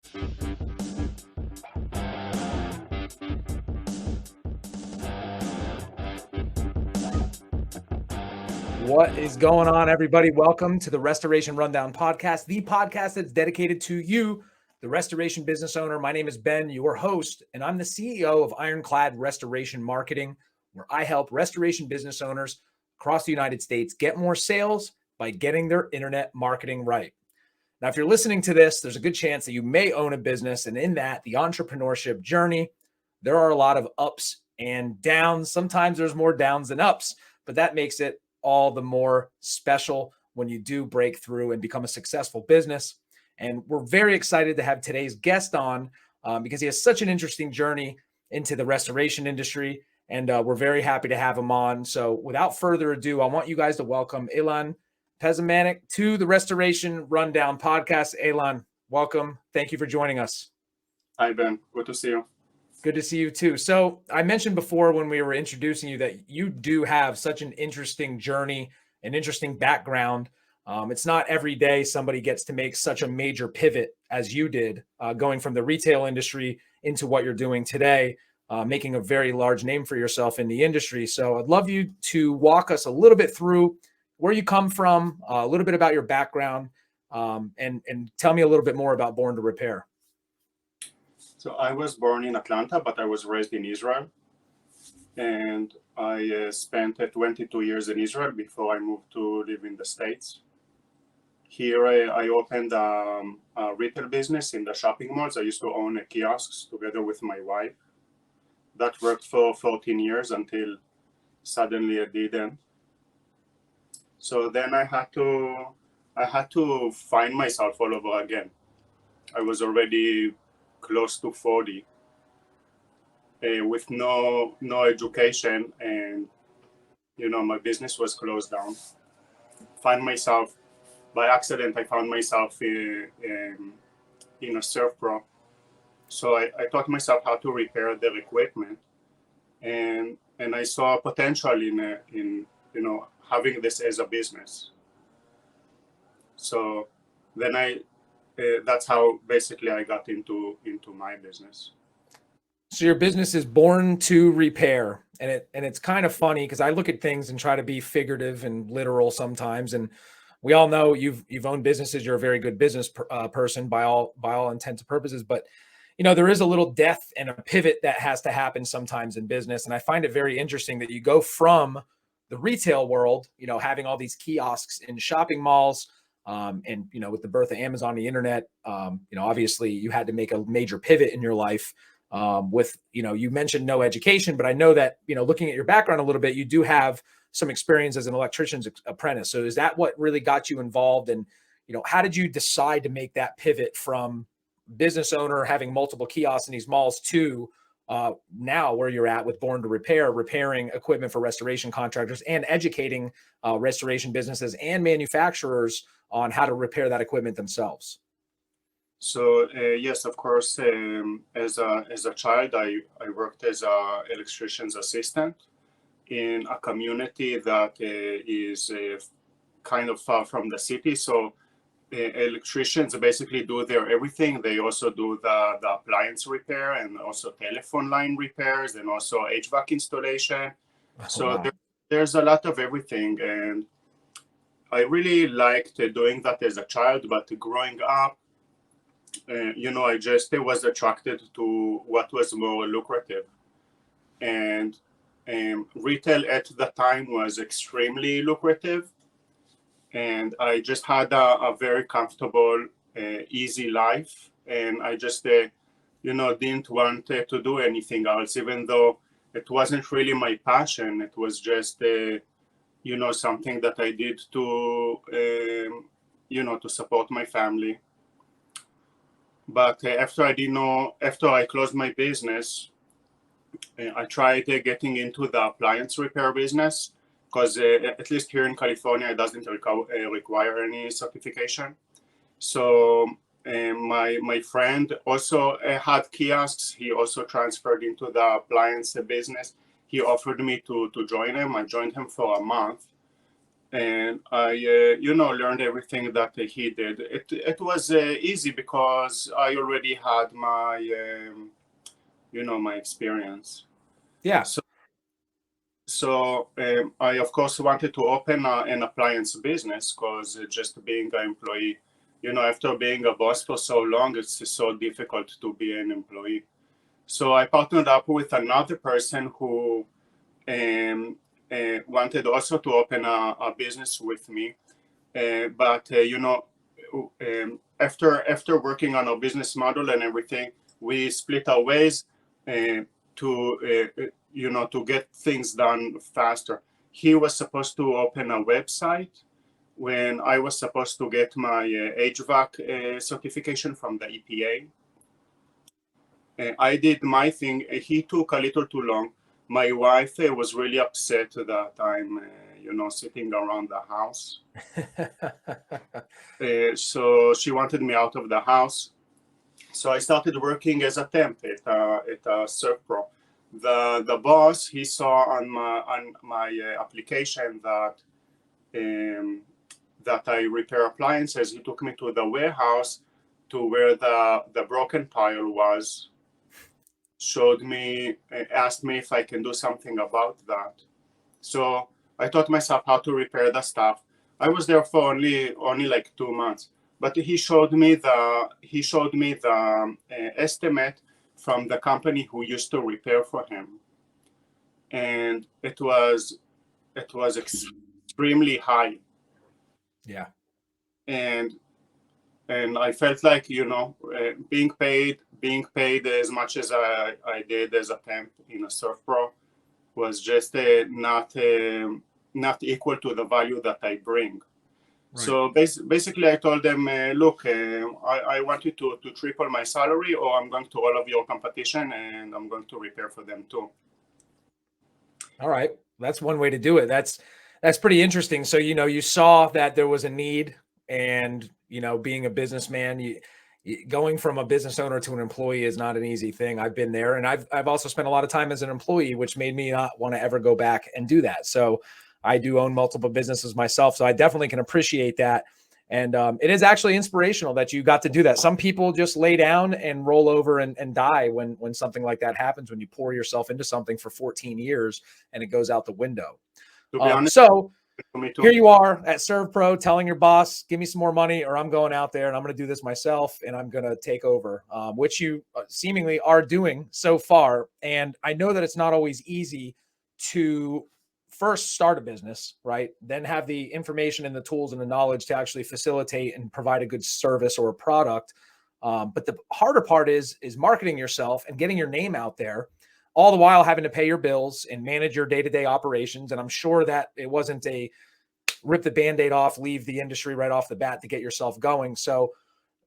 What is going on, everybody? Welcome to the Restoration Rundown Podcast, the podcast that's dedicated to you, the restoration business owner. My name is Ben, your host, and I'm the CEO of Ironclad Restoration Marketing, where I help restoration business owners across the United States get more sales by getting their internet marketing right. Now, if you're listening to this, there's a good chance that you may own a business, and in that, the entrepreneurship journey, there are a lot of ups and downs. Sometimes there's more downs than ups, but that makes it all the more special when you do break through and become a successful business. And we're very excited to have today's guest on because he has such an interesting journey into the restoration industry. And we're very happy to have him on. So without further ado, I want you guys to welcome Elan Pessimanic to the Restoration Rundown Podcast. Elan, welcome. Thank you for joining us. Hi, Ben. Good to see you. Good to see you too. So I mentioned before when we were introducing you that you do have such an interesting journey, an interesting background. It's not every day somebody gets to make such a major pivot as you did, going from the retail industry into what you're doing today, making a very large name for yourself in the industry. So I'd love you to walk us a little bit through where you come from, a little bit about your background, and tell me a little bit more about Born to Repair. So I was born in Atlanta, but I was raised in Israel. And I spent 22 years in Israel before I moved to live in the States. Here I opened a retail business in the shopping malls. I used to own kiosks together with my wife. That worked for 14 years until suddenly it didn't. So then I had to find myself all over again. I was already close to 40 with no education, and my business was closed down. By accident I found myself in a surf pro. So I taught myself how to repair their equipment, and I saw potential in having this as a business. So then that's how basically I got into my business. So your business is Born to Repair, and it's kind of funny because I look at things and try to be figurative and literal sometimes. And we all know you've owned businesses. You're a very good business person by all intents and purposes. But there is a little death and a pivot that has to happen sometimes in business. And I find it very interesting that you go from the retail world, having all these kiosks in shopping malls. And with the birth of Amazon, the internet, obviously you had to make a major pivot in your life. You mentioned no education, but I know that, looking at your background a little bit, you do have some experience as an electrician's apprentice. So is that what really got you involved? And, how did you decide to make that pivot from business owner, having multiple kiosks in these malls to now where you're at with Born to Repair, repairing equipment for restoration contractors and educating restoration businesses and manufacturers on how to repair that equipment themselves? So yes, of course. As a child, I worked as an electrician's assistant in a community that is kind of far from the city. So electricians basically do their everything. They also do the appliance repair and also telephone line repairs and also HVAC installation. So wow. There's a lot of everything, and I really liked doing that as a child. But growing up, I just was attracted to what was more lucrative, and retail at the time was extremely lucrative. And I just had a very comfortable, easy life. And I just, didn't want to do anything else, even though it wasn't really my passion. It was just, something that I did to, to support my family. But after I closed my business, I tried getting into the appliance repair business, because at least here in California, it doesn't require any certification. So my friend also had kiosks. He also transferred into the appliance business. He offered me to join him. I joined him for a month. and I, learned everything that he did. It was easy because I already had my, my experience. Yeah. So I, of course, wanted to open an appliance business because just being an employee, after being a boss for so long, it's so difficult to be an employee. So I partnered up with another person who um, wanted also to open a business with me. But after working on our business model and everything, we split our ways to get things done faster. He was supposed to open a website when I was supposed to get my HVAC certification from the EPA. I did my thing. He took a little too long. My wife was really upset that I'm, sitting around the house. So she wanted me out of the house. So I started working as a temp at ServPro. The boss, he saw on my application that I repair appliances. He took me to the warehouse to where the broken pile was. Showed me, asked me if I can do something about that. So I taught myself how to repair the stuff. I was there for only like 2 months, but he showed me the estimate from the company who used to repair for him, and it was extremely high. Yeah. And I felt like being paid as much as I did as a temp in a ServPro was just not equal to the value that I bring. Right. So basically, I told them, look, I want you to triple my salary, or I'm going to all of your competition, and I'm going to repair for them too. All right, that's one way to do it. That's pretty interesting. So you saw that there was a need, and being a businessman, going from a business owner to an employee is not an easy thing. I've been there, and I've also spent a lot of time as an employee, which made me not want to ever go back and do that. So I do own multiple businesses myself, so I definitely can appreciate that. And it is actually inspirational that you got to do that. Some people just lay down and roll over and die when something like that happens, when you pour yourself into something for 14 years and it goes out the window. To be honest, so here you are at ServPro telling your boss, give me some more money or I'm going out there and I'm going to do this myself and I'm going to take over, which you seemingly are doing so far. And I know that it's not always easy to first start a business, right? Then have the information and the tools and the knowledge to actually facilitate and provide a good service or a product. But the harder part is marketing yourself and getting your name out there, all the while having to pay your bills and manage your day-to-day operations. And I'm sure that it wasn't a rip the Band-Aid off, leave the industry right off the bat to get yourself going. So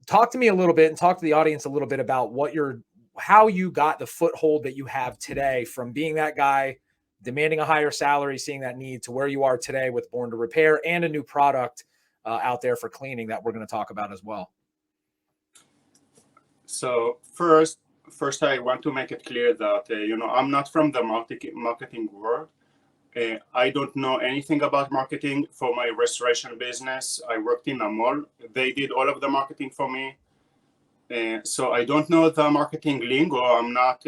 talk to me a little bit and talk to the audience a little bit about how you got the foothold that you have today, from being that guy demanding a higher salary, seeing that need, to where you are today with Born to Repair and a new product out there for cleaning that we're going to talk about as well. So first, I want to make it clear that I'm not from the marketing world. I don't know anything about marketing. For my restoration business, I worked in a mall. They did all of the marketing for me. So I don't know the marketing lingo. I'm not,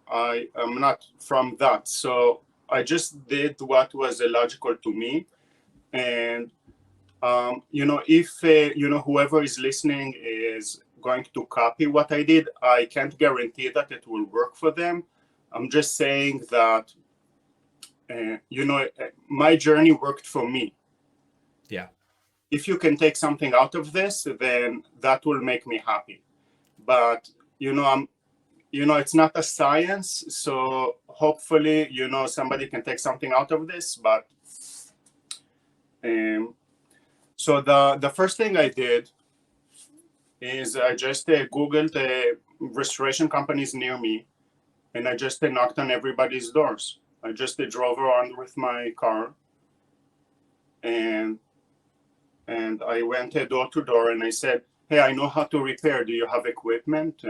I am not from that. So I just did what was logical to me. And, if, whoever is listening is going to copy what I did, I can't guarantee that it will work for them. I'm just saying that, my journey worked for me. Yeah. If you can take something out of this, then that will make me happy. But, it's not a science. So hopefully, somebody can take something out of this. But so the first thing I did is I just Googled restoration companies near me. And I just knocked on everybody's doors. I just drove around with my car, and I went door to door, and I said, "Hey, I know how to repair. Do you have equipment?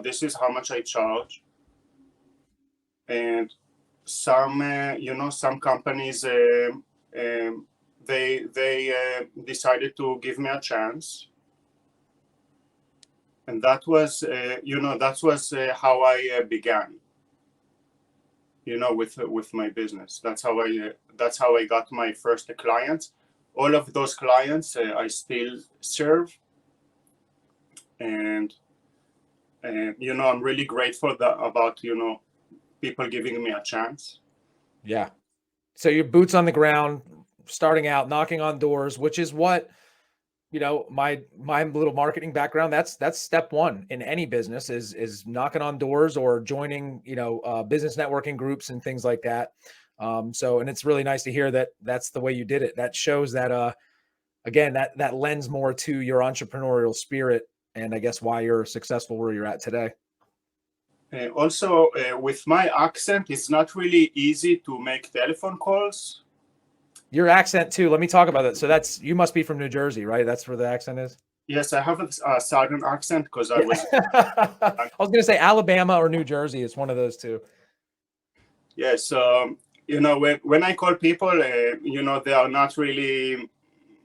This is how much I charge." And some some companies they decided to give me a chance, and that was how I began, with my business. That's how I got my first clients. All of those clients I still serve, and I'm really grateful about people giving me a chance. Yeah. So your boots on the ground, starting out, knocking on doors, which is what, my little marketing background, that's step one in any business is knocking on doors or joining, business networking groups and things like that. And it's really nice to hear that that's the way you did it. That shows that, again, that lends more to your entrepreneurial spirit, and I guess why you're successful where you're at today. Also, with my accent, it's not really easy to make telephone calls. Your accent too. Let me talk about that. So you must be from New Jersey, right? That's where the accent is. Yes, I have a southern accent because I was. I was going to say Alabama or New Jersey. It's one of those two. Yes, when I call people, they are not really,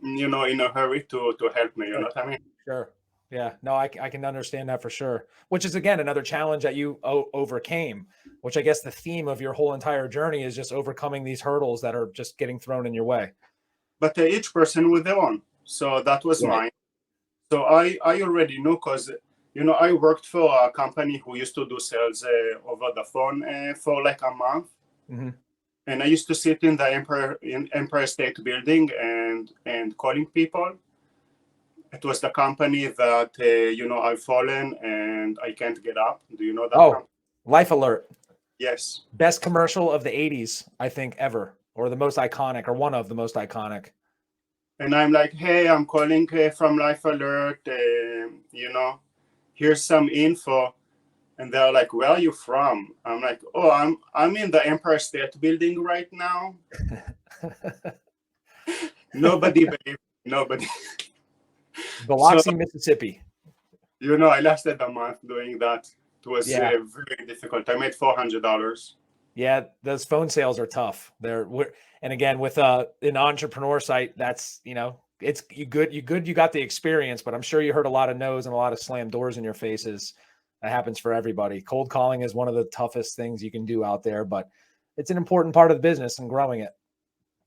in a hurry to help me. You know what I mean? Sure. Yeah. No, I can understand that for sure. Which is, again, another challenge that you overcame, which I guess the theme of your whole entire journey is just overcoming these hurdles that are just getting thrown in your way. But each person with their own. So that was Right. mine. So I already know because, I worked for a company who used to do sales over the phone for like a month. Mm-hmm. And I used to sit in the Empire State Building and calling people. It was the company that, I've fallen and I can't get up. Do you know that company? Life Alert. Yes. Best commercial of the 80s, I think, ever, or the most iconic, or one of the most iconic. And I'm like, hey, I'm calling from Life Alert. Here's some info. And they're like, where are you from? I'm like, oh, I'm in the Empire State Building right now. Nobody believed. Nobody. Biloxi, Mississippi. I lasted a month doing that. It was Yeah. very difficult. I made $400. Yeah, those phone sales are tough. And again, with an entrepreneur site, that's, it's you got the experience, but I'm sure you heard a lot of no's and a lot of slam doors in your faces. That happens for everybody. Cold calling is one of the toughest things you can do out there, but it's an important part of the business and growing it.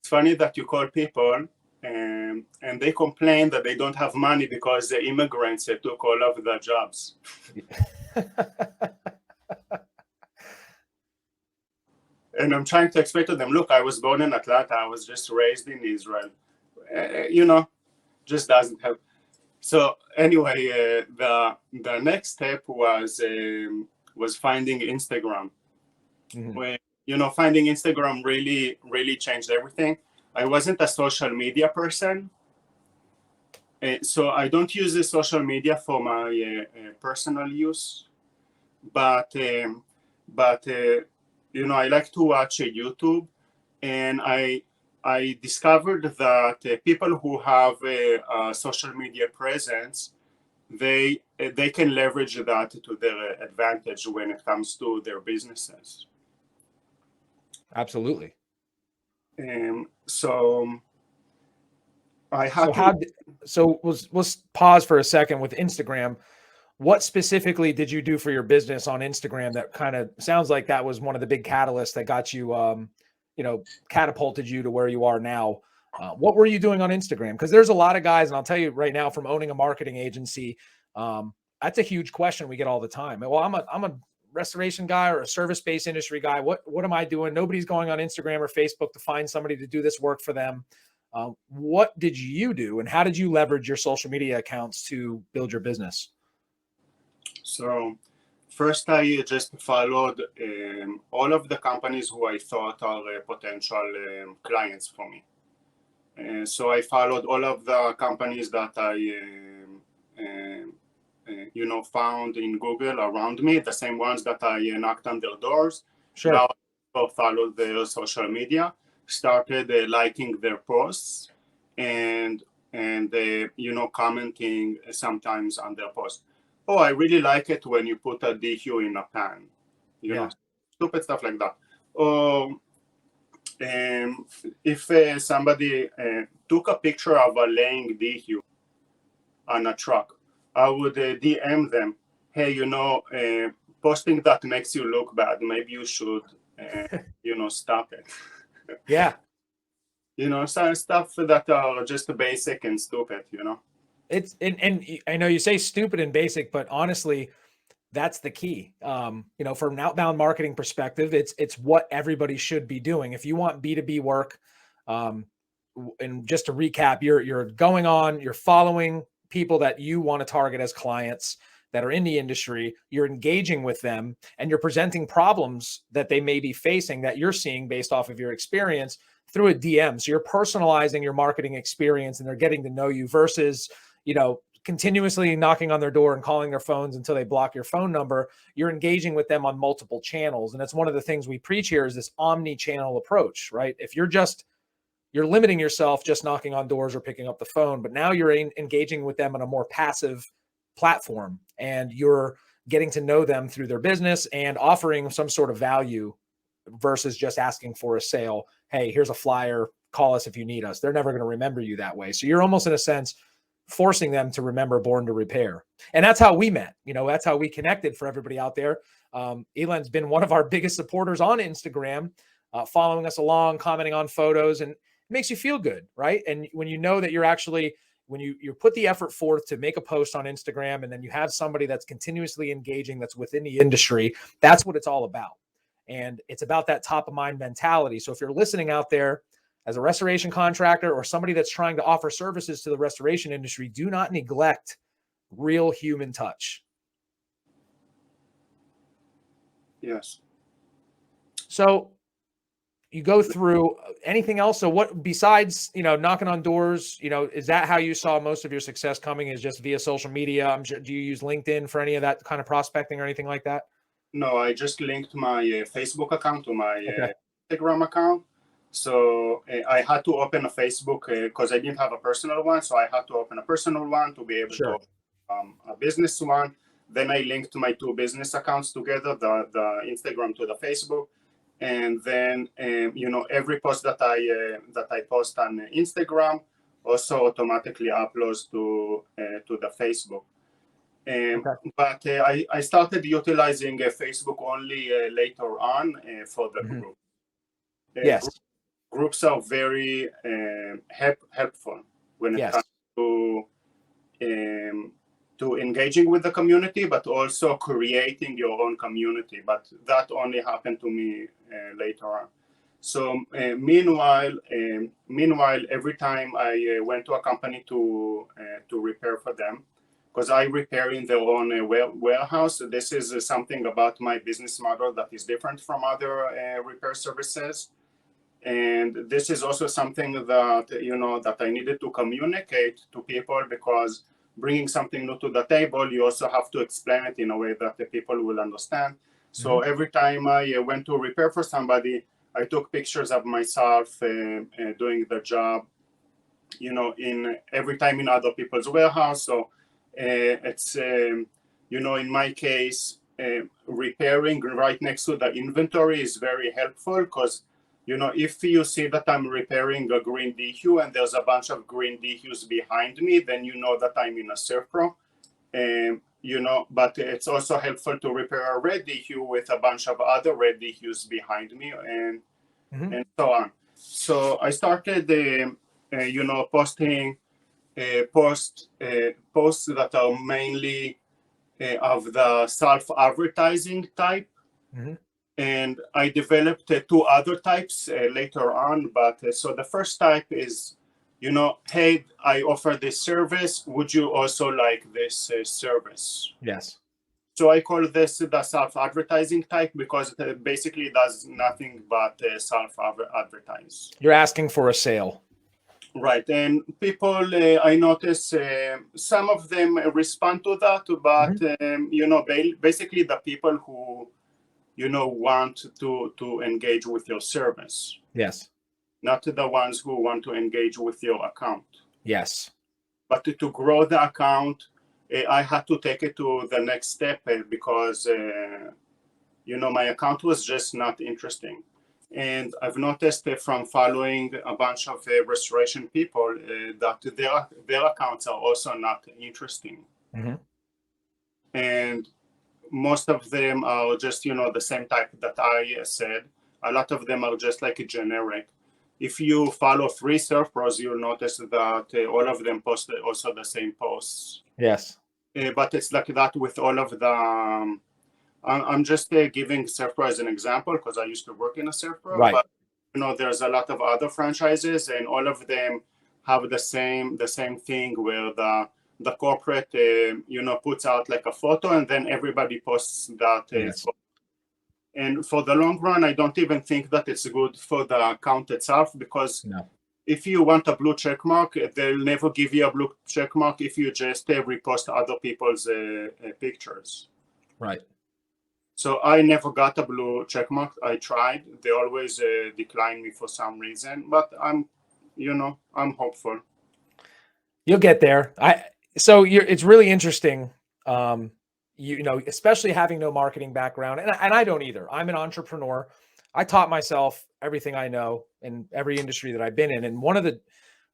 It's funny that you call people and they complain that they don't have money because the immigrants took all of the jobs. And I'm trying to explain to them, look, I was born in Atlanta. I was just raised in Israel. Just doesn't help. So anyway, the next step was finding Instagram. Mhm. When, finding Instagram really, really changed everything. I wasn't a social media person. So I don't use the social media for my personal use. But I like to watch YouTube, and I discovered that people who have a social media presence, they can leverage that to their advantage when it comes to their businesses. Absolutely. So I had let's pause for a second with Instagram. What specifically did you do for your business on Instagram that kind of sounds like that was one of the big catalysts that got you, catapulted you to where you are now? What were you doing on Instagram? Because there's a lot of guys, and I'll tell you right now, from owning a marketing agency, that's a huge question we get all the time. Well, I'm a restoration guy or a service-based industry guy. What am I doing? Nobody's going on Instagram or Facebook to find somebody to do this work for them. What did you do, and how did you leverage your social media accounts to build your business? So first, I just followed all of the companies who I thought are potential clients for me. So I followed all of the companies that I found in Google around me, the same ones that I knocked on their doors. Sure. Now I followed their social media, started liking their posts, and commenting sometimes on their posts. I really like it when you put a DQ in a pan. Stupid stuff like that. Or if somebody took a picture of a laying DQ on a truck, I would DM them, hey, posting that makes you look bad. Maybe you should, stop it. Yeah. Some stuff that are just basic and stupid, It's and I know you say stupid and basic, but honestly, that's the key. From an outbound marketing perspective, it's what everybody should be doing. If you want B2B work, and just to recap, you're going on, you're following people that you want to target as clients that are in the industry, you're engaging with them, and you're presenting problems that they may be facing that you're seeing based off of your experience through a DM. So you're personalizing your marketing experience and they're getting to know you versus, continuously knocking on their door and calling their phones until they block your phone number. You're engaging with them on multiple channels. And that's one of the things we preach here is this omni-channel approach, right? If you're limiting yourself just knocking on doors or picking up the phone, but now you're engaging with them on a more passive platform and you're getting to know them through their business and offering some sort of value versus just asking for a sale. Hey, here's a flyer, call us if you need us. They're never going to remember you that way. So you're almost in a sense forcing them to remember Born to Repair. And that's how we met. That's how we connected for everybody out there. Elan's been one of our biggest supporters on Instagram, following us along, commenting on photos, and it makes you feel good, right? And when you know that you're actually, when you put the effort forth to make a post on Instagram and then you have somebody that's continuously engaging that's within the industry, that's what it's all about. And it's about that top of mind mentality. So if you're listening out there as a restoration contractor or somebody that's trying to offer services to the restoration industry, do not neglect real human touch. Yes. So you go through anything else. So what, besides, knocking on doors, is that how you saw most of your success coming, is just via social media? I'm sure, do you use LinkedIn for any of that kind of prospecting or anything like that? No, I just linked my Facebook account to my Instagram account. So I had to open a Facebook because I didn't have a personal one. So I had to open a personal one to be able to open a business one. Then I linked my two business accounts together, the Instagram to the Facebook. And then, every post that I post on Instagram also automatically uploads to the Facebook. But I started utilizing Facebook only later on for the group. Yes. Groups are very helpful when it comes to engaging with the community, but also creating your own community. But that only happened to me later on. So meanwhile, every time I went to a company to repair for them, because I repair in their own warehouse. This is something about my business model that is different from other repair services. And this is also something that, that I needed to communicate to people, because bringing something new to the table, you also have to explain it in a way that the people will understand. So every time I went to repair for somebody, I took pictures of myself doing the job, in every time in other people's warehouse. So it's, in my case, repairing right next to the inventory is very helpful, because, if you see that I'm repairing a green DQ and there's a bunch of green DQs behind me, then you know that I'm in a circle. But it's also helpful to repair a red DQ with a bunch of other red DQs behind me and so on. So I started, posting posts that are mainly of the self-advertising type. And I developed two other types later on. But so the first type is, hey, I offer this service. Would you also like this service? Yes. So I call this the self-advertising type, because it basically does nothing but self-advertise. You're asking for a sale. Right. And people, I notice some of them respond to that, but, basically the people who, want to engage with your service. Yes. Not the ones who want to engage with your account. Yes. But to grow the account, I had to take it to the next step because, my account was just not interesting. And I've noticed from following a bunch of restoration people that their accounts are also not interesting. Mm-hmm. And most of them are just, the same type that I said. A lot of them are just like a generic. If you follow 3 surf pros, you'll notice that all of them post also the same posts. Yes. But it's like that with all of the. I'm just giving surf pro as an example because I used to work in a surf pro. Right. But there's a lot of other franchises, and all of them have the same thing where the corporate puts out like a photo, and then everybody posts that Yes. photo. And for the long run, I don't even think that it's good for the account itself, because No. if you want a blue check mark, they'll never give you a blue check mark if you just repost other people's pictures. Right. So I never got a blue check mark. I tried. They always decline me for some reason, but I'm hopeful. You'll get there. It's really interesting. Especially having no marketing background, and I don't either. I'm an entrepreneur. I taught myself everything I know in every industry that I've been in. And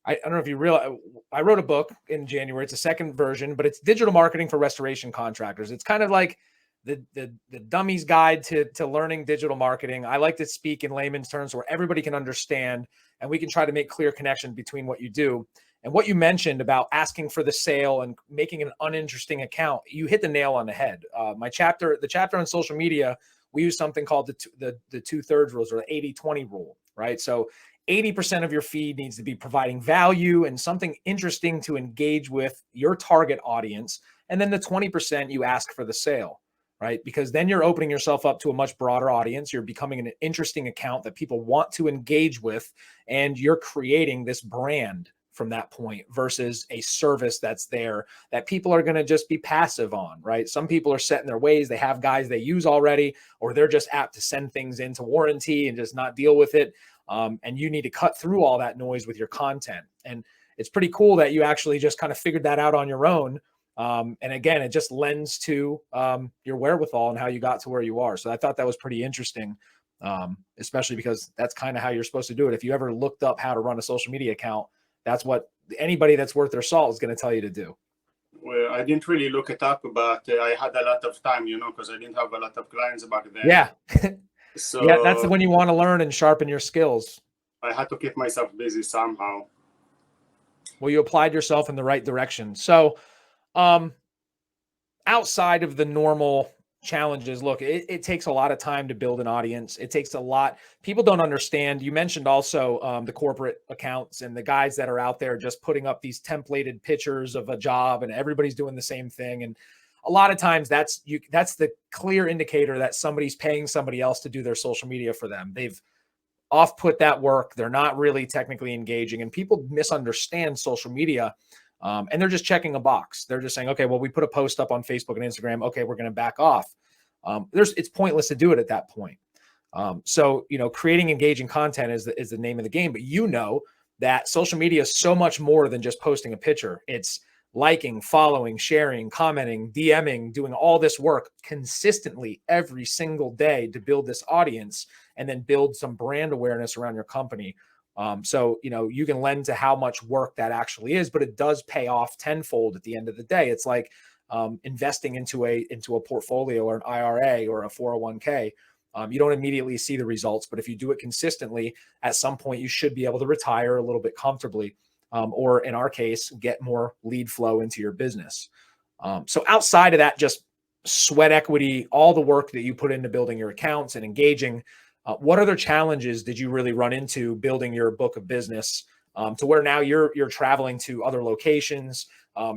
I don't know if you realize, I wrote a book in January. It's a second version, but it's digital marketing for restoration contractors. It's kind of like the dummy's guide to learning digital marketing. I like to speak in layman's terms where everybody can understand, and we can try to make clear connection between what you do. And what you mentioned about asking for the sale and making an uninteresting account, you hit the nail on the head. The chapter on social media, we use something called the 2/3 rules, or the 80-20 rule, right? So 80% of your feed needs to be providing value and something interesting to engage with your target audience. And then the 20% you ask for the sale, right? Because then you're opening yourself up to a much broader audience. You're becoming an interesting account that people want to engage with, and you're creating this brand from that point versus a service that's there that people are going to just be passive on, right? Some people are set in their ways. They have guys they use already, or they're just apt to send things into warranty and just not deal with it. And you need to cut through all that noise with your content. And it's pretty cool that you actually just kind of figured that out on your own. And again, it just lends to your wherewithal and how you got to where you are. So I thought that was pretty interesting, especially because that's kind of how you're supposed to do it. If you ever looked up how to run a social media account, that's what anybody that's worth their salt is going to tell you to do. Well, I didn't really look it up, but I had a lot of time, because I didn't have a lot of clients back then. Yeah. So yeah, that's when you want to learn and sharpen your skills. I had to keep myself busy somehow. Well, you applied yourself in the right direction. So outside of the normal challenges, look, it takes a lot of time to build an audience. It takes a lot. People don't understand. You mentioned also the corporate accounts and the guys that are out there just putting up these templated pictures of a job, and everybody's doing the same thing. And a lot of times that's the clear indicator that somebody's paying somebody else to do their social media for them. They've off-put that work. They're not really technically engaging, and people misunderstand social media. And they're just checking a box. They're just saying, okay, well, we put a post up on Facebook and Instagram. Okay, we're going to back off. It's pointless to do it at that point. So, creating engaging content is the name of the game, but that social media is so much more than just posting a picture. It's liking, following, sharing, commenting, DMing, doing all this work consistently every single day to build this audience and then build some brand awareness around your company. So, you can lend to how much work that actually is, but it does pay off tenfold at the end of the day. It's like investing into a portfolio or an IRA or a 401k. You don't immediately see the results, but if you do it consistently, at some point you should be able to retire a little bit comfortably, or in our case, get more lead flow into your business. So outside of that, just sweat equity, all the work that you put into building your accounts and engaging, what other challenges did you really run into building your book of business to where now you're traveling to other locations,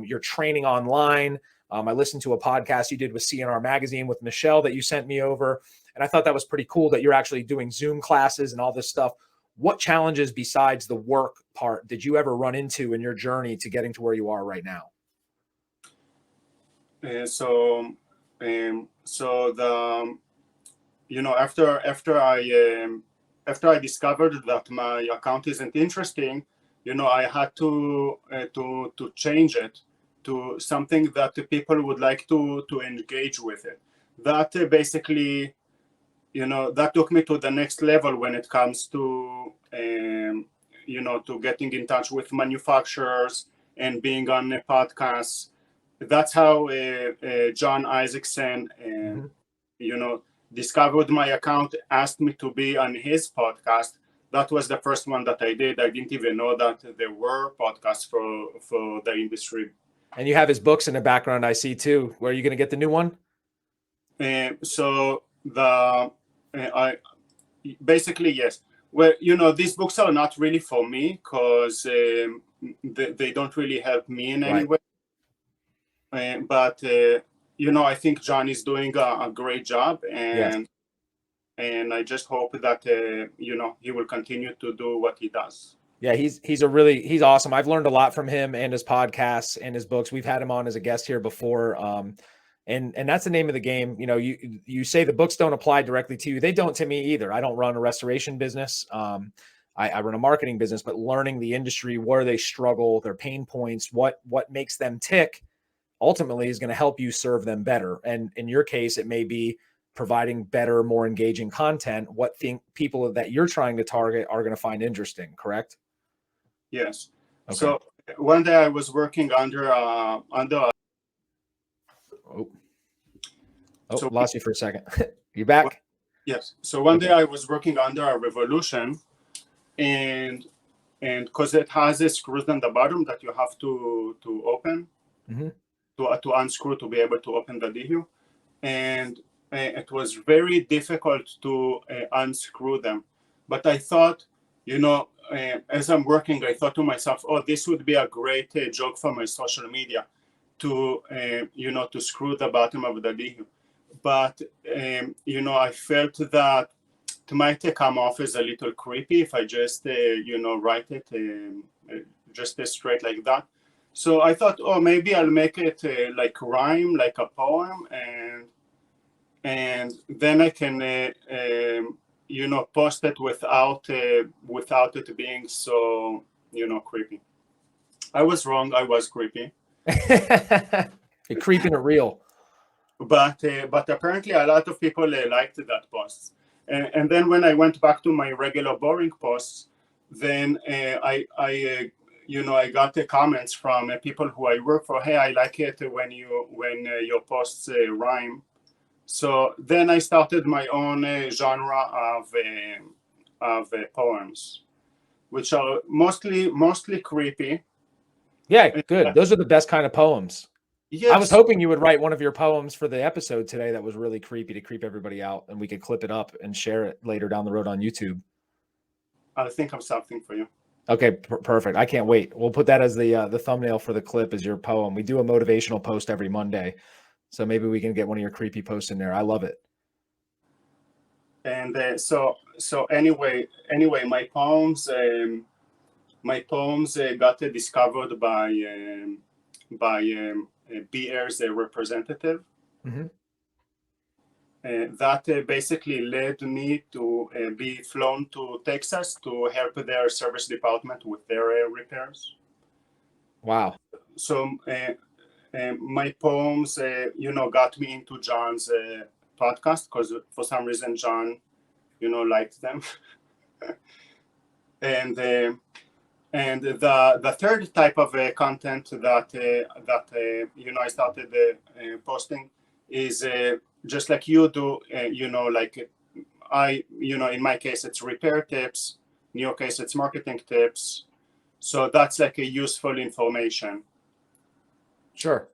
you're training online? I listened to a podcast you did with CNR Magazine with Michelle that you sent me over, and I thought that was pretty cool that you're actually doing Zoom classes and all this stuff. What challenges besides the work part did you ever run into in your journey to getting to where you are right now? So after I discovered that my account isn't interesting, I had to change it to something that the people would like to engage with it. That basically that took me to the next level when it comes to to getting in touch with manufacturers and being on a podcast. That's how John Isaacson discovered my account, asked me to be on his podcast. That was the first one that I did. I didn't even know that there were podcasts for the industry. And you have his books in the background, I see too. Where are you going to get the new one? So I basically, yes. Well, these books are not really for me because they don't really help me in any way. But I think John is doing a great job, and I just hope that he will continue to do what he does. Yeah, he's awesome. I've learned a lot from him and his podcasts and his books. We've had him on as a guest here before. And that's the name of the game. You say the books don't apply directly to you. They don't to me either. I don't run a restoration business. I run a marketing business, but learning the industry, where they struggle, their pain points, what makes them tick, ultimately is going to help you serve them better. And in your case, it may be providing better, more engaging content, what people that you're trying to target are going to find interesting, correct? Yes. Okay. So one day I was working under lost you for a second. You back? Yes. So one day I was working under a Revolution, and because it has a screws on the bottom that you have to open, to unscrew to be able to open the DHU, and it was very difficult to unscrew them. But I thought, as I'm working, I thought to myself, oh, this would be a great joke for my social media to screw the bottom of the DHU. But I felt that it might come off as a little creepy if I just write it just straight like that. So I thought, oh, maybe I'll make it like rhyme, like a poem, and then I can post it without it being so creepy. I was wrong. I was creepy. You're creeping it real. But apparently a lot of people liked that post. And then when I went back to my regular boring posts, then I got the comments from people who I work for. Hey, I like it when your posts rhyme. So then I started my own genre of poems, which are mostly creepy. Yeah, good. Those are the best kind of poems. Yes. I was hoping you would write one of your poems for the episode today that was really creepy to creep everybody out, and we could clip it up and share it later down the road on YouTube. I'll think of something for you. Okay, perfect. I can't wait. We'll put that as the thumbnail for the clip as your poem. We do a motivational post every Monday, so maybe we can get one of your creepy posts in there. I love it. And so anyway, my poems got discovered by BR's representative. That basically led me to be flown to Texas to help their service department with their repairs. Wow. So my poems, got me into John's podcast because for some reason John, liked them. And the third type of content that I started posting is just like you do. Like in my case it's repair tips. In your case it's marketing tips. So that's like a useful information. Sure.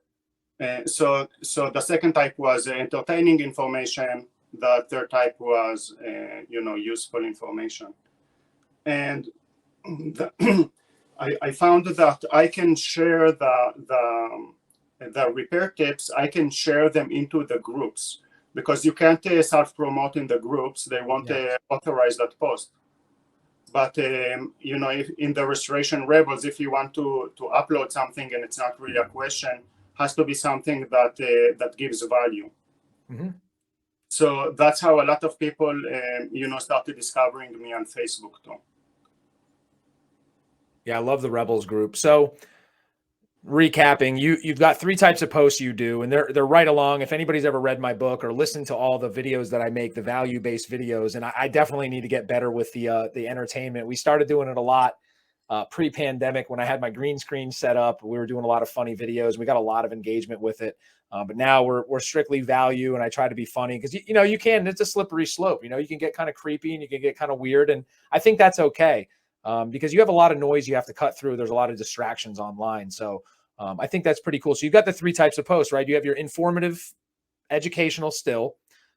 So the second type was entertaining information. The third type was useful information. And I found that I can share the repair tips. I can share them into the groups because you can't self-promote in the groups. They won't authorize that post. But if in the Restoration Rebels, if you want to upload something and it's not really a question, has to be something that gives value. So that's how a lot of people started discovering me on Facebook too. Yeah, I love the Rebels group. So recapping, you've got three types of posts you do, and they're right along. If anybody's ever read my book or listened to all the videos that I make, the value-based videos, and I definitely need to get better with the entertainment. We started doing it a lot pre-pandemic when I had my green screen set up. We were doing a lot of funny videos. We got a lot of engagement with it. But now we're strictly value, and I try to be funny because you can. It's a slippery slope. You can get kind of creepy and you can get kind of weird, and I think that's okay. Because you have a lot of noise you have to cut through. There's a lot of distractions online. So I think that's pretty cool. So you've got the three types of posts, right? You have your informative, educational still,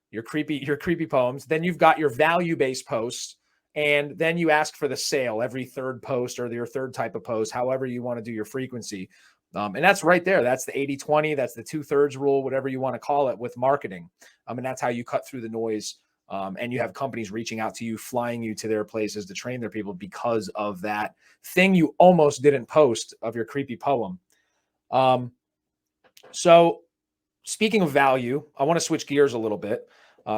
your creepy poems. Then you've got your value-based posts. And then you ask for the sale every third post or your third type of post, however you want to do your frequency. And that's right there. That's the 80-20. That's the 2/3 rule, whatever you want to call it with marketing. And that's how you cut through the noise. And you have companies reaching out to you, flying you to their places to train their people because of that thing you almost didn't post of your creepy poem. So speaking of value, I want to switch gears a little bit.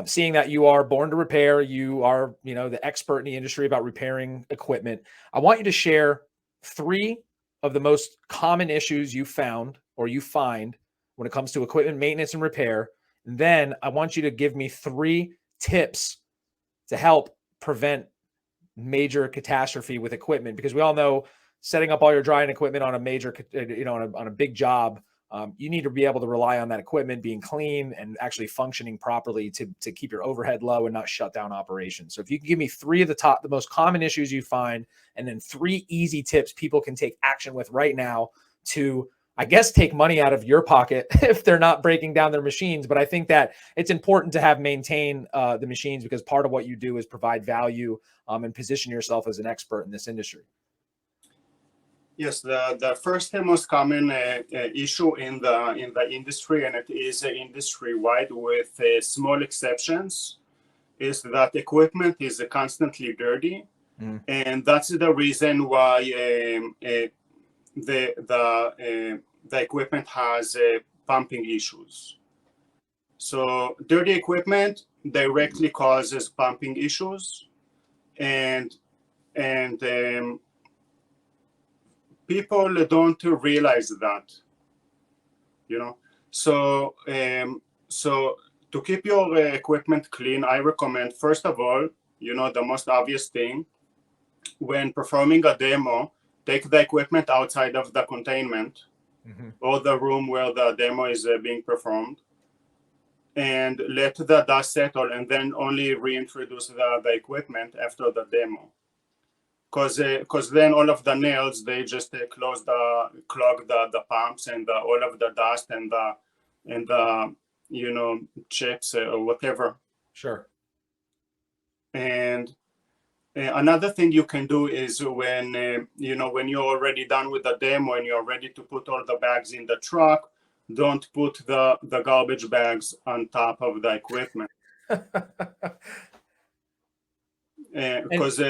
Seeing that you are born to repair, you are, the expert in the industry about repairing equipment. I want you to share three of the most common issues you found or you find when it comes to equipment maintenance and repair. And then I want you to give me three tips to help prevent major catastrophe with equipment, because we all know setting up all your drying equipment on a major, on a big job, you need to be able to rely on that equipment being clean and actually functioning properly to keep your overhead low and not shut down operations. So if you can give me three of the most common issues you find, and then three easy tips people can take action with right now to, I guess, take money out of your pocket if they're not breaking down their machines. But I think that it's important to maintain the machines, because part of what you do is provide value and position yourself as an expert in this industry. Yes, the first and most common issue in the industry, and it is industry-wide with small exceptions, is that equipment is constantly dirty. And that's the reason why the equipment has pumping issues. So dirty equipment directly causes pumping issues, and people don't realize that, So to keep your equipment clean, I recommend, first of all, the most obvious thing, when performing a demo, take the equipment outside of the containment or the room where the demo is being performed, and let the dust settle, and then only reintroduce the equipment after the demo. Because then all of the nails, they just clog the pumps, and all of the dust and the chips or whatever. Sure. And another thing you can do is when when you're already done with the demo and you're ready to put all the bags in the truck, don't put the garbage bags on top of the equipment, because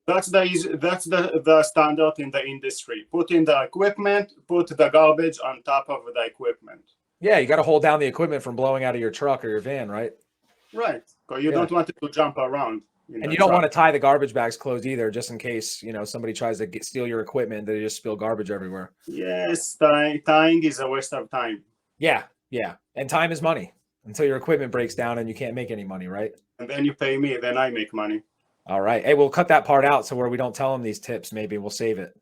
that's the standard in the industry. Put in the equipment, put the garbage on top of the equipment. Yeah, you got to hold down the equipment from blowing out of your truck or your van, right? Right, because you don't want it to jump around. And you don't want to tie the garbage bags closed either, just in case somebody tries to steal your equipment. They just spill garbage everywhere. Yes, tying is a waste of time. Yeah, and time is money until your equipment breaks down and you can't make any money, right? And then you pay me, then I make money. All right. Hey, we'll cut that part out so where we don't tell them these tips. Maybe we'll save it.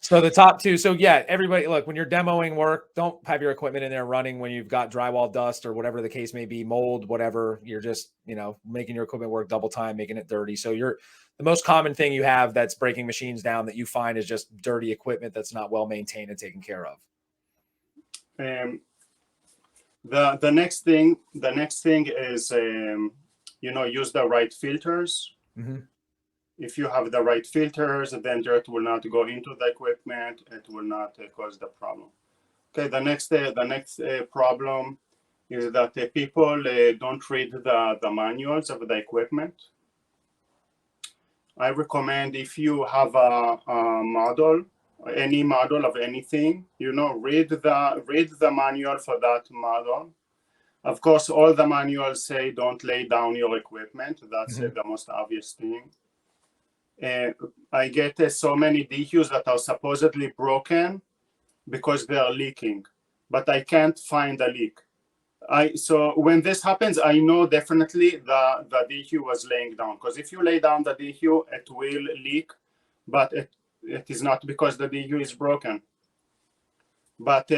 So the top two. So yeah, everybody, look, when you're demoing work, don't have your equipment in there running when you've got drywall dust or whatever the case may be, mold, whatever. You're just, making your equipment work double time, making it dirty. So the most common thing you have that's breaking machines down that you find is just dirty equipment that's not well maintained and taken care of. The next thing is use the right filters. If you have the right filters, then dirt will not go into the equipment. It will not cause the problem. Okay, the next problem is that people don't read the manuals of the equipment. I recommend, if you have a model, any model of anything, read the manual for that model. Of course, all the manuals say don't lay down your equipment. That's the most obvious thing. I get so many DQs that are supposedly broken because they are leaking, but I can't find a leak. So when this happens, I know definitely the DQ was laying down, because if you lay down the DQ, it will leak, but it is not because the DQ is broken. But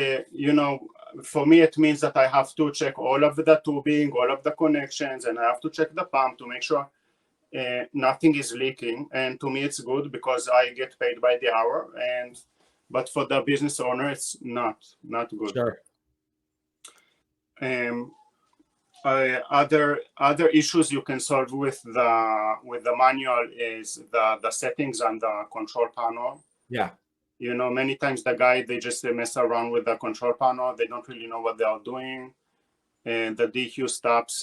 for me, it means that I have to check all of the tubing, all of the connections, and I have to check the pump to make sure nothing is leaking. And to me, it's good because I get paid by the hour. But for the business owner, it's not good. Sure. Other issues you can solve with the manual is the settings on the control panel. Yeah. Many times they just mess around with the control panel. They don't really know what they are doing, and the DQ stops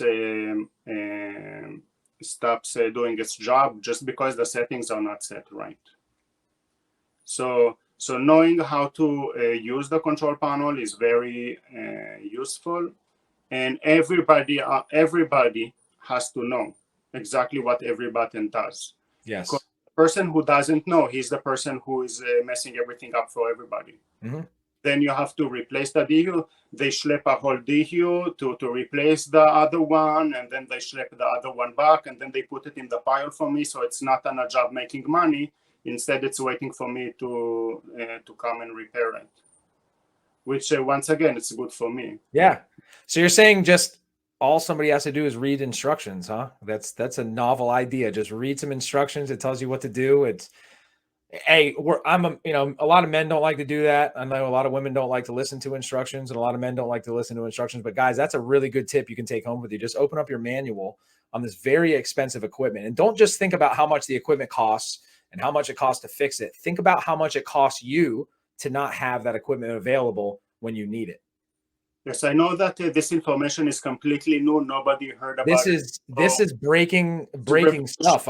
doing its job just because the settings are not set right. So knowing how to use the control panel is very useful, and everybody has to know exactly what every button does. Yes. The person who doesn't know, he's the person who is messing everything up for everybody. Mm-hmm. Then you have to replace the DQ. They schlep a whole DQ to replace the other one, and then they schlep the other one back, and then they put it in the pile for me. So it's not on a job making money. Instead, it's waiting for me to come and repair it. Which once again, it's good for me. Yeah. So you're saying just all somebody has to do is read instructions, huh? That's a novel idea. Just read some instructions. It tells you what to do. It's, hey, a lot of men don't like to do that. I know a lot of women don't like to listen to instructions, and a lot of men don't like to listen to instructions. But guys, that's a really good tip you can take home with you. Just open up your manual on this very expensive equipment, and don't just think about how much the equipment costs and how much it costs to fix it. Think about how much it costs you to not have that equipment available when you need it. Yes, I know that this information is completely new. Nobody heard about it. This is breaking stuff.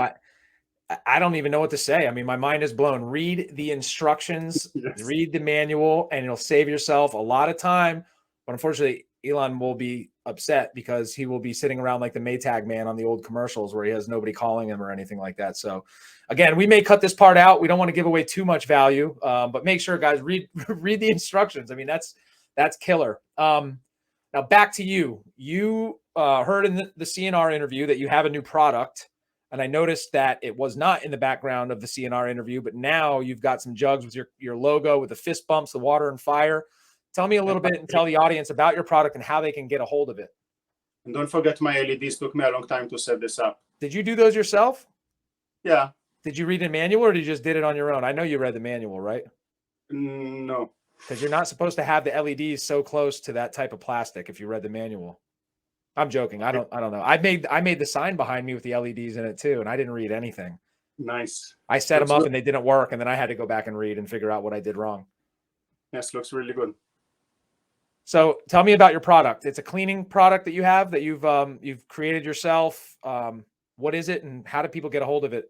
I don't even know what to say. I mean, my mind is blown. Read the instructions, yes. Read the manual, and you'll save yourself a lot of time. But unfortunately, Elan will be upset because he will be sitting around like the Maytag man on the old commercials where he has nobody calling him or anything like that. So again, we may cut this part out. We don't want to give away too much value, but make sure, guys, read the instructions. I mean, that's killer. Now back to you. You heard in the CNR interview that you have a new product. And I noticed that it was not in the background of the CNR interview, but now you've got some jugs with your logo, with the fist bumps, the water and fire. Tell me a little bit and tell the audience about your product and how they can get a hold of it. And don't forget my LEDs. Took me a long time to set this up. Did you do those yourself? Yeah. Did you read the manual or did you just did it on your own? I know you read the manual, right? No. Because you're not supposed to have the LEDs so close to that type of plastic if you read the manual. I'm joking. I don't know. I made the sign behind me with the LEDs in it too, and I didn't read anything. Nice. I set them up and they didn't work, and then I had to go back and read and figure out what I did wrong. Yes, looks really good. So tell me about your product. It's a cleaning product that you have that you've created yourself. What is it, and how do people get a hold of it?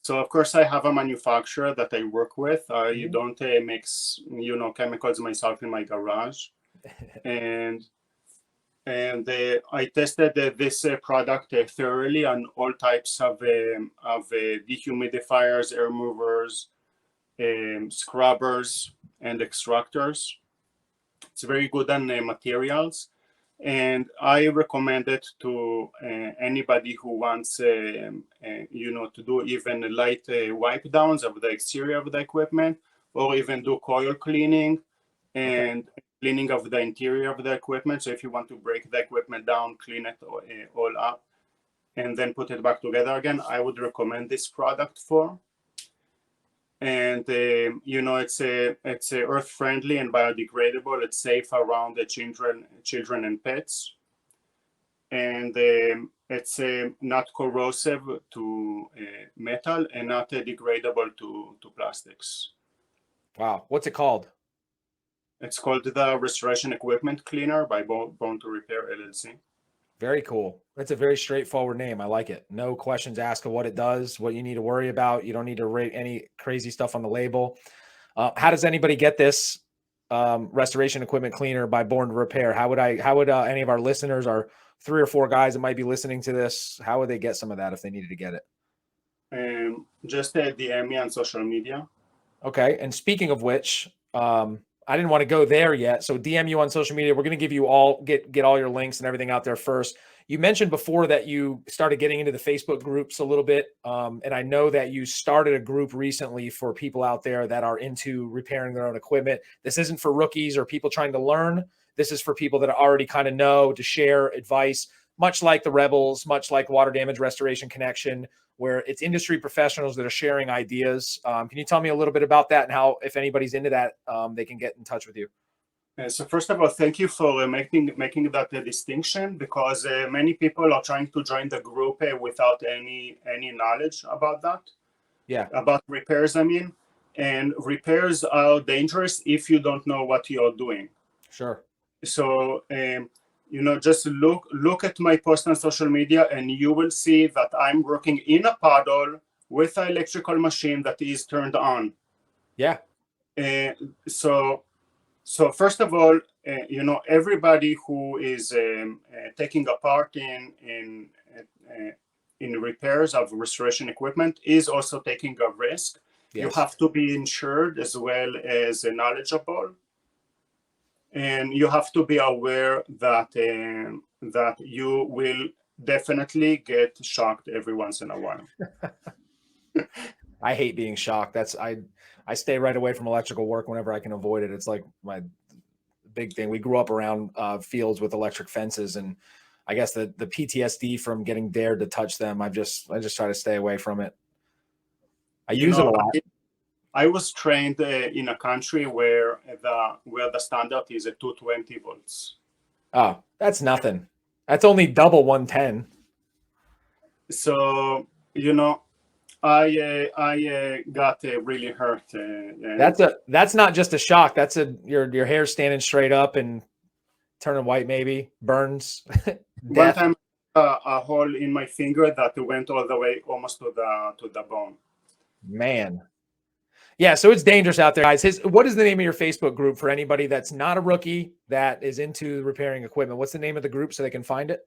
So of course I have a manufacturer that I work with. I don't mix chemicals myself in my garage, and I tested this product thoroughly on all types of dehumidifiers, air movers, scrubbers, and extractors. It's very good on materials, and I recommend it to anybody who wants, to do even light wipe downs of the exterior of the equipment, or even do coil cleaning and cleaning of the interior of the equipment. So if you want to break the equipment down, clean it all up, and then put it back together again, I would recommend this product for. And it's earth friendly and biodegradable. It's safe around the children and pets, and it's not corrosive to metal and not degradable to plastics. Wow, what's it called? It's called the Restoration Equipment Cleaner by Bone to Repair LLC. Very cool. That's a very straightforward name. I like it. No questions asked of what it does, what you need to worry about. You don't need to rate any crazy stuff on the label. How does anybody get this Restoration Equipment Cleaner by Born to Repair? How would any of our listeners, our 3 or 4 guys that might be listening to this, how would they get some of that if they needed to get it? just DM me on social media. Okay. And speaking of which, I didn't want to go there yet. So DM you on social media. We're going to give you all get all your links and everything out there first. You mentioned before that you started getting into the Facebook groups a little bit. And I know that you started a group recently for people out there that are into repairing their own equipment. This isn't for rookies or people trying to learn. This is for people that already kind of know, to share advice, much like the Rebels, much like Water Damage Restoration Connection, where it's industry professionals that are sharing ideas. Can you tell me a little bit about that and how, if anybody's into that, they can get in touch with you? So first of all, thank you for making that distinction, because many people are trying to join the group without any knowledge about that. Yeah. About repairs, I mean. And repairs are dangerous if you don't know what you're doing. Sure. So, just look at my post on social media, and you will see that I'm working in a puddle with an electrical machine that is turned on. Yeah. So first of all, everybody who is taking a part in repairs of restoration equipment is also taking a risk. Yes. You have to be insured as well as knowledgeable, and you have to be aware that that you will definitely get shocked every once in a while. I hate being shocked. I stay right away from electrical work whenever I can avoid it. It's like my big thing. We grew up around fields with electric fences, and I guess the PTSD from getting dared to touch them, I just try to stay away from it. I use it a lot. I was trained in a country where the standard is 220 volts. Oh, that's nothing. That's only double 110. So, I got really hurt. That's not just a shock. That's your hair standing straight up and turning white, maybe burns. One time, a hole in my finger that went all the way almost to the bone. Man, yeah. So it's dangerous out there, guys. What is the name of your Facebook group for anybody that's not a rookie that is into repairing equipment? What's the name of the group so they can find it?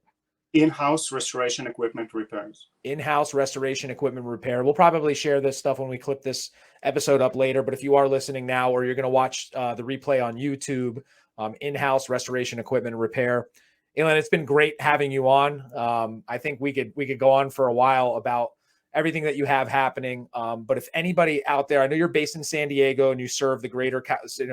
In-house restoration equipment repairs. In-house restoration equipment repair. We'll probably share this stuff when we clip this episode up later, but if you are listening now or you're going to watch the replay on YouTube, in-house restoration equipment repair. Elan, it's been great having you on. I think we could go on for a while about everything that you have happening. But if anybody out there, I know you're based in San Diego and you serve the greater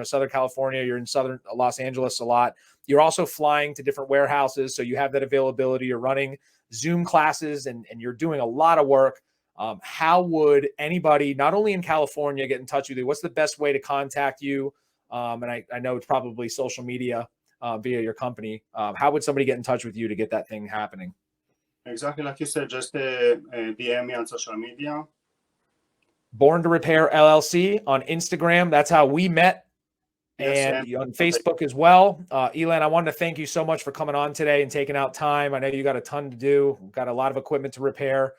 Southern California, you're in Southern Los Angeles a lot. You're also flying to different warehouses, so you have that availability. You're running Zoom classes and you're doing a lot of work. How would anybody, not only in California, get in touch with you? What's the best way to contact you? And I know it's probably social media via your company. How would somebody get in touch with you to get that thing happening? Exactly like you said, just DM me on social media. Born to Repair LLC on Instagram. That's how we met. And on Facebook as well. Elan, I wanted to thank you so much for coming on today and taking out time. I know you got a ton to do. Got a lot of equipment to repair.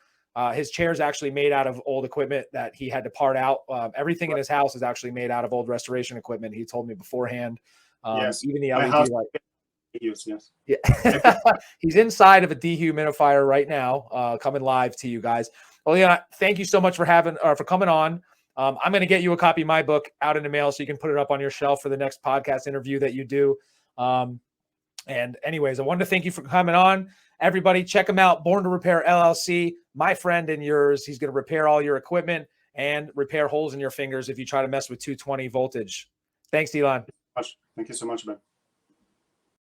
His chair is actually made out of old equipment that he had to part out. Everything in his house is actually made out of old restoration equipment. He told me beforehand. Yes. Even the LED light. Yes. Yeah. He's inside of a dehumidifier right now, coming live to you guys. Well, yeah, thank you so much for coming on. I'm going to get you a copy of my book out in the mail so you can put it up on your shelf for the next podcast interview that you do. And anyways, I wanted to thank you for coming on. Everybody, check him out. Born to Repair LLC, my friend and yours. He's going to repair all your equipment and repair holes in your fingers if you try to mess with 220 voltage. Thanks, Elan. Thank you so much, Ben.